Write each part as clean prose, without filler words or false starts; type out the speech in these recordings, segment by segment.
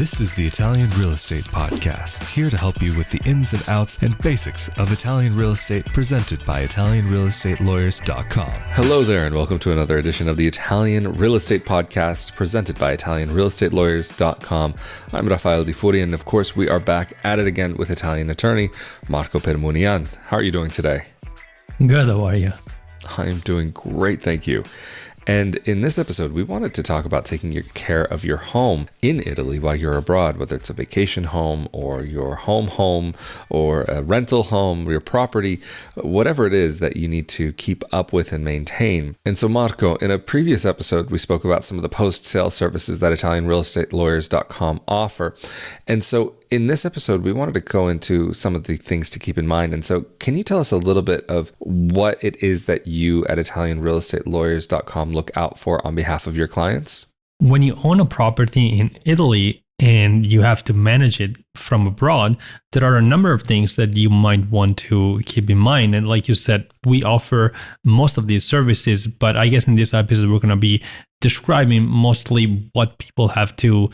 This is the Italian Real Estate Podcast, here to help you with the ins and outs and basics of Italian real estate, presented by ItalianRealEstateLawyers.com. Hello there, and welcome to another edition of the Italian Real Estate Podcast, presented by ItalianRealEstateLawyers.com. I'm Rafael Di Furia, and of course, we are back at it again with Italian attorney Marco Permunian. How are you doing today? Good, how are you? I am doing great, thank you. And in this episode, we wanted to talk about taking care of your home in Italy while you're abroad, whether it's a vacation home or your home or a rental home, your property, whatever it is that you need to keep up with and maintain. And so, Marco, in a previous episode, we spoke about some of the post-sale services that ItalianRealEstateLawyers.com offer. And so in this episode, we wanted to go into some of the things to keep in mind. And so can you tell us a little bit of what it is that you at ItalianRealEstateLawyers.com look out for on behalf of your clients? When you own a property in Italy and you have to manage it from abroad, there are a number of things that you might want to keep in mind. And like you said, we offer most of these services, but I guess in this episode, we're going to be describing mostly what people have to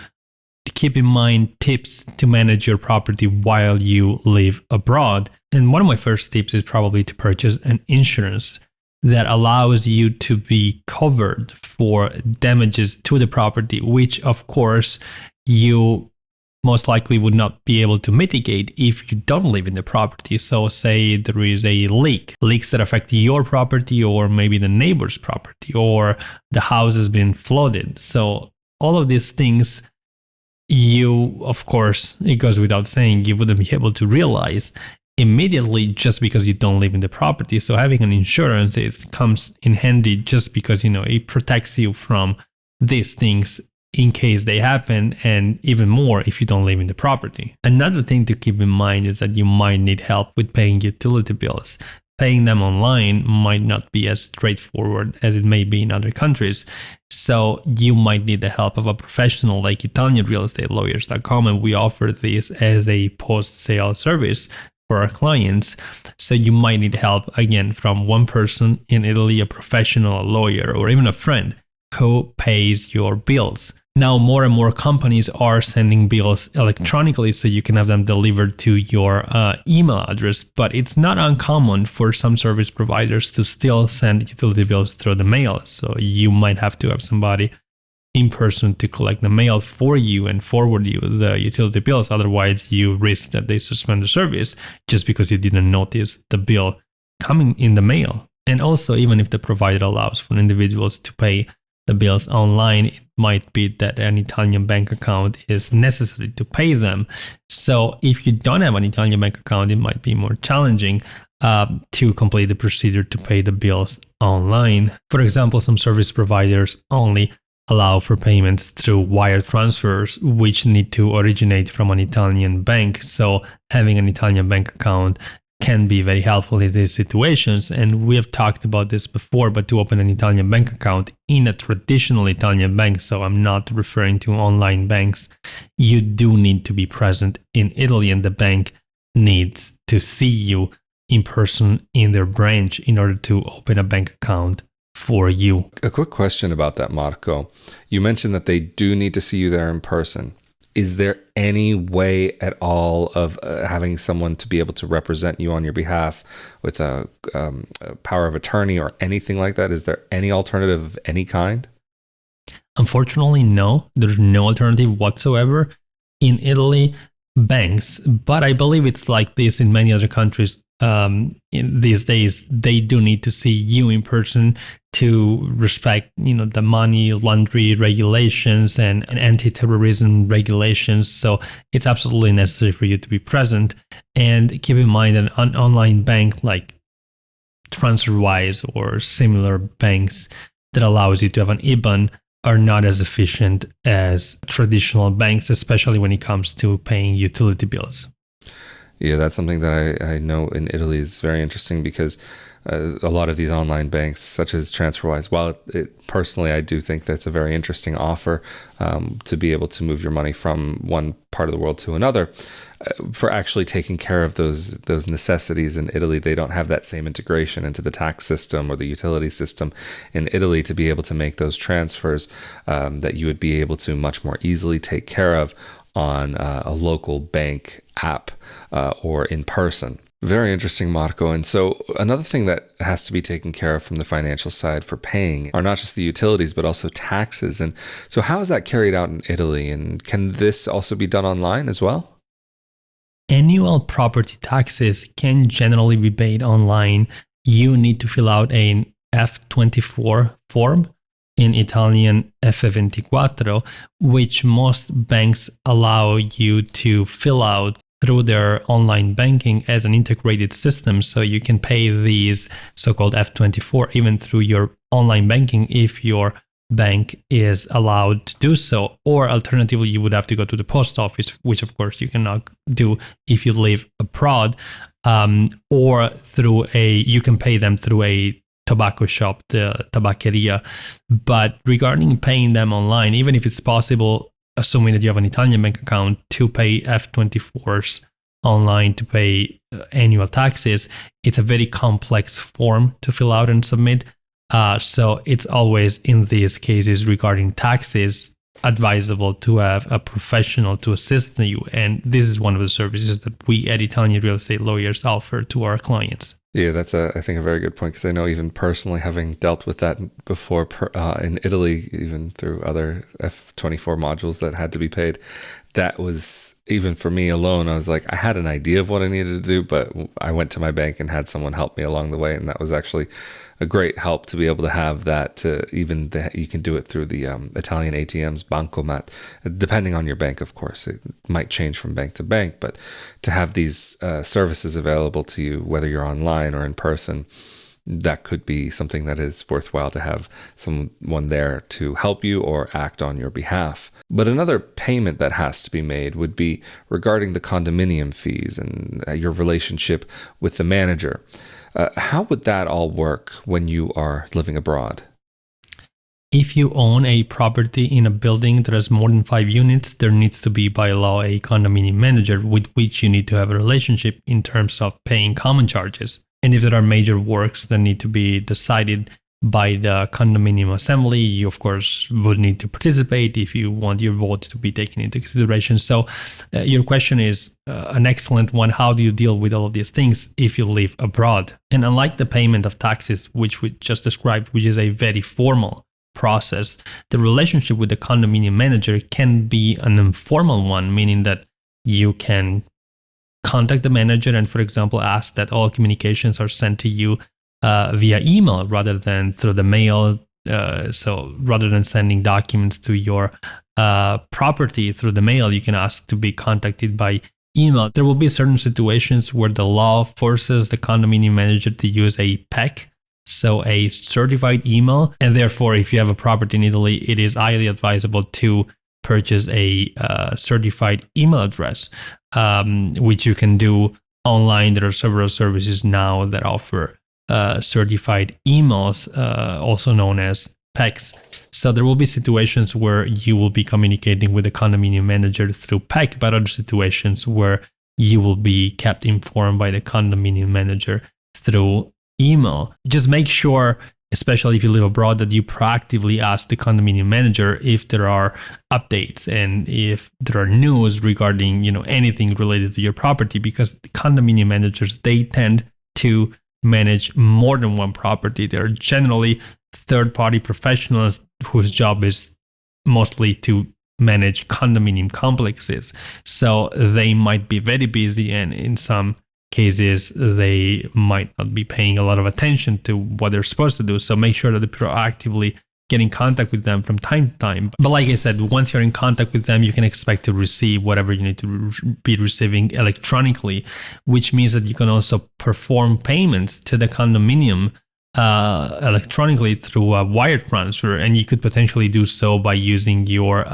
keep in mind, tips to manage your property while you live abroad. And one of my first tips is probably to purchase an insurance that allows you to be covered for damages to the property, which of course you most likely would not be able to mitigate if you don't live in the property. So say there is a leaks that affect your property or maybe the neighbor's property, or the house has been flooded. So all of these things, you, of course, it goes without saying, you wouldn't be able to realize immediately just because you don't live in the property. So having an insurance, it comes in handy just because, it protects you from these things in case they happen, and even more if you don't live in the property. Another thing to keep in mind is that you might need help with paying utility bills. Paying them online might not be as straightforward as it may be in other countries. So you might need the help of a professional like ItalianRealEstateLawyers.com, and we offer this as a post-sale service for our clients. So you might need help, again, from one person in Italy, a professional, a lawyer, or even a friend who pays your bills. Now, more and more companies are sending bills electronically so you can have them delivered to your email address, but it's not uncommon for some service providers to still send utility bills through the mail. So you might have to have somebody in person to collect the mail for you and forward you the utility bills. Otherwise, you risk that they suspend the service just because you didn't notice the bill coming in the mail. And also, even if the provider allows for individuals to pay the bills online, it might be that an Italian bank account is necessary to pay them. So if you don't have an Italian bank account, it might be more challenging to complete the procedure to pay the bills online. For example, some service providers only allow for payments through wire transfers, which need to originate from an Italian bank. So having an Italian bank account can be very helpful in these situations. And we have talked about this before, but to open an Italian bank account in a traditional Italian bank, so I'm not referring to online banks, you do need to be present in Italy, and the bank needs to see you in person in their branch in order to open a bank account for you. A quick question about that, Marco. You mentioned that they do need to see you there in person. Is there any way at all of having someone to be able to represent you on your behalf with a power of attorney or anything like that? Is there any alternative of any kind? Unfortunately, no. There's no alternative whatsoever in Italy. Banks, but I believe it's like this in many other countries in these days, they do need to see you in person to respect, the money laundering regulations and anti-terrorism regulations. So it's absolutely necessary for you to be present. And keep in mind that an online bank like TransferWise or similar banks that allows you to have an IBAN are not as efficient as traditional banks, especially when it comes to paying utility bills. Yeah, that's something that I know in Italy is very interesting because a lot of these online banks, such as TransferWise, while personally I do think that's a very interesting offer to be able to move your money from one part of the world to another, for actually taking care of those necessities in Italy, they don't have that same integration into the tax system or the utility system in Italy to be able to make those transfers that you would be able to much more easily take care of on a local bank app or in person. Very interesting, Marco. And so another thing that has to be taken care of from the financial side for paying are not just the utilities, but also taxes. And so how is that carried out in Italy? And can this also be done online as well? Annual property taxes can generally be paid online. You need to fill out an F24 form, in Italian F24, which most banks allow you to fill out through their online banking as an integrated system. So you can pay these so-called F24 even through your online banking if your bank is allowed to do so. Or alternatively, you would have to go to the post office, which of course you cannot do if you live abroad, or you can pay them through a tobacco shop, the tabaccheria. But regarding paying them online, even if it's possible, assuming that you have an Italian bank account, to pay F24s online to pay annual taxes, it's a very complex form to fill out and submit. So it's always, in these cases regarding taxes, advisable to have a professional to assist you. And this is one of the services that we at Italian real estate lawyers offer to our clients. Yeah, that's I think a very good point, because I know even personally, having dealt with that before in Italy, even through other F24 modules that had to be paid, that was, even for me alone, I was like, I had an idea of what I needed to do, but I went to my bank and had someone help me along the way. And that was actually a great help to be able to have that, you can do it through the Italian ATMs, Bancomat, depending on your bank, of course. It might change from bank to bank, but to have these services available to you, whether you're online or in person, that could be something that is worthwhile to have someone there to help you or act on your behalf. But another payment that has to be made would be regarding the condominium fees and your relationship with the manager. How would that all work when you are living abroad? If you own a property in a building that has more than 5 units, there needs to be by law a condominium manager with which you need to have a relationship in terms of paying common charges. And if there are major works that need to be decided by the condominium assembly, you of course would need to participate if you want your vote to be taken into consideration. So your question is an excellent one. How do you deal with all of these things if you live abroad? And unlike the payment of taxes, which we just described, which is a very formal process, the relationship with the condominium manager can be an informal one, meaning that you can contact the manager and, for example, ask that all communications are sent to you via email rather than through the mail. So rather than sending documents to your property through the mail, you can ask to be contacted by email. There will be certain situations where the law forces the condominium manager to use a PEC, so a certified email. And therefore, if you have a property in Italy, it is highly advisable to purchase a certified email address, which you can do online. There are several services now that offer certified emails, also known as PECs. So there will be situations where you will be communicating with the condominium manager through PEC, but other situations where you will be kept informed by the condominium manager through email. Just make sure, especially if you live abroad, that you proactively ask the condominium manager if there are updates and if there are news regarding, anything related to your property, because the condominium managers, they tend to manage more than one property. They're generally third-party professionals whose job is mostly to manage condominium complexes. So they might be very busy, and in some cases, they might not be paying a lot of attention to what they're supposed to do. So make sure that you proactively get in contact with them from time to time. But like I said, once you're in contact with them, you can expect to receive whatever you need to be receiving electronically, which means that you can also perform payments to the condominium electronically through a wire transfer. And you could potentially do so by using your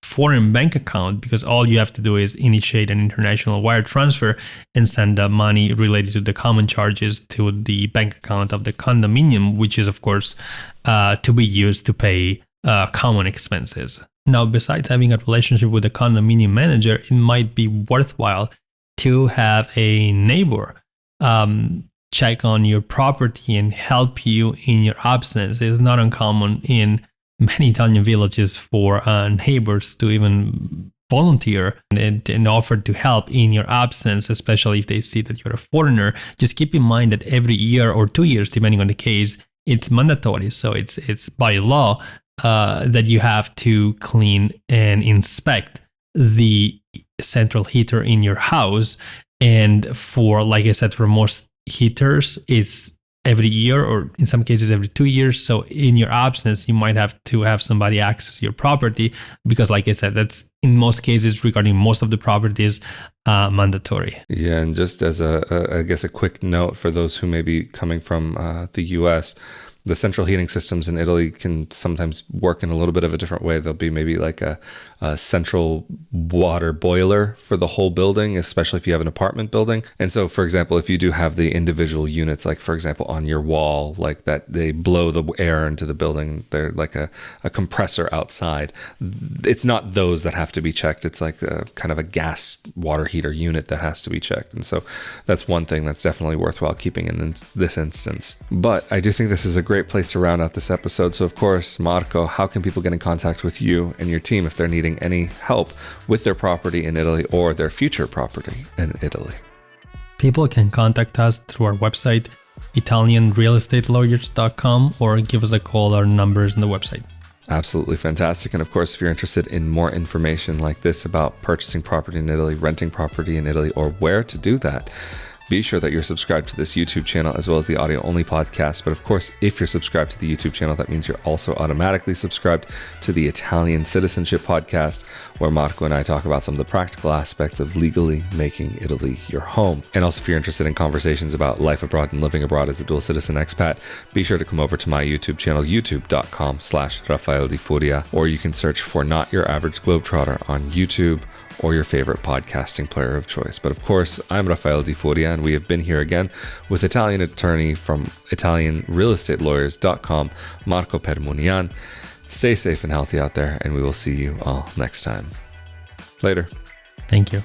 foreign bank account, because all you have to do is initiate an international wire transfer and send the money related to the common charges to the bank account of the condominium, which is of course to be used to pay common expenses. Now, besides having a relationship with the condominium manager, it might be worthwhile to have a neighbor check on your property and help you in your absence. It's not uncommon in many Italian villages for neighbors to even volunteer and offer to help in your absence, especially if they see that you're a foreigner. Just keep in mind that every year or 2 years, depending on the case, it's mandatory. So it's by law that you have to clean and inspect the central heater in your house. And for, like I said, for most heaters, it's every year or in some cases every 2 years. So in your absence, you might have to have somebody access your property because, like I said, that's in most cases regarding most of the properties mandatory. Yeah, and just as I guess a quick note for those who may be coming from the US, the central heating systems in Italy can sometimes work in a little bit of a different way. There'll be maybe like a central water boiler for the whole building, especially if you have an apartment building. And so, for example, if you do have the individual units, like for example, on your wall, like that they blow the air into the building, they're like a compressor outside. It's not those that have to be checked. It's like a kind of a gas water heater unit that has to be checked. And so that's one thing that's definitely worthwhile keeping in this instance. But I do think this is a great place to round out this episode. So of course, Marco, how can people get in contact with you and your team if they're needing any help with their property in Italy or their future property in Italy? People can contact us through our website, italianrealestatelawyers.com, or give us a call. Our numbers in the website. Absolutely fantastic. And of course, if you're interested in more information like this about purchasing property in Italy, renting property in Italy, or where to do that, be sure that you're subscribed to this YouTube channel as well as the audio-only podcast. But of course, if you're subscribed to the YouTube channel, that means you're also automatically subscribed to the Italian Citizenship Podcast, where Marco and I talk about some of the practical aspects of legally making Italy your home. And also, if you're interested in conversations about life abroad and living abroad as a dual citizen expat, be sure to come over to my YouTube channel, youtube.com/Rafael Di Furia, or you can search for Not Your Average Globetrotter on YouTube or your favorite podcasting player of choice. But of course, I'm Rafael Di Furia, and we have been here again with Italian attorney from ItalianRealEstateLawyers.com, Marco Permunian. Stay safe and healthy out there, and we will see you all next time. Later. Thank you.